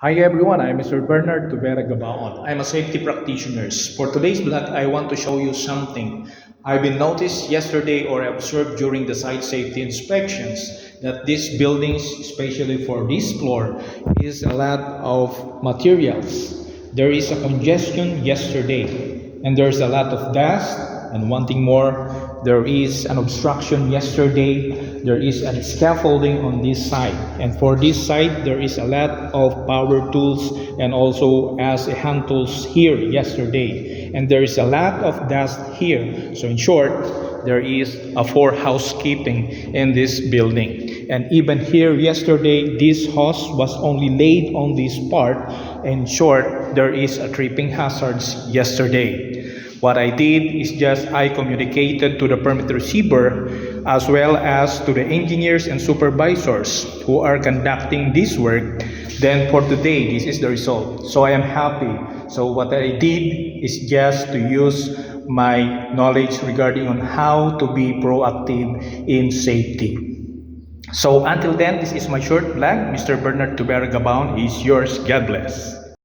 Hi everyone, I'm Mr. Bernard Tubera Gabaon. I'm a safety practitioner. For today's vlog, I want to show you something. I've been noticed yesterday or observed during the site safety inspections that these buildings, especially for this floor, is a lot of materials. There is a congestion yesterday and there's a lot of dust and one thing more, there is an obstruction yesterday. There is a scaffolding on this side. And for this side, there is a lot of power tools and also as a hand tools here yesterday. And there is a lot of dust here. So in short, there is a for housekeeping in this building. And even here yesterday, this hose was only laid on this part. In short, there is a tripping hazards yesterday. What I did is just I communicated to the permit receiver as well as to the engineers and supervisors who are conducting this work. Then for today, this is the result. So I am happy. So what I did is just to use my knowledge regarding on how to be proactive in safety. So until then, this is my short vlog. Mr. Bernard Tubera Gabaon is yours. God bless.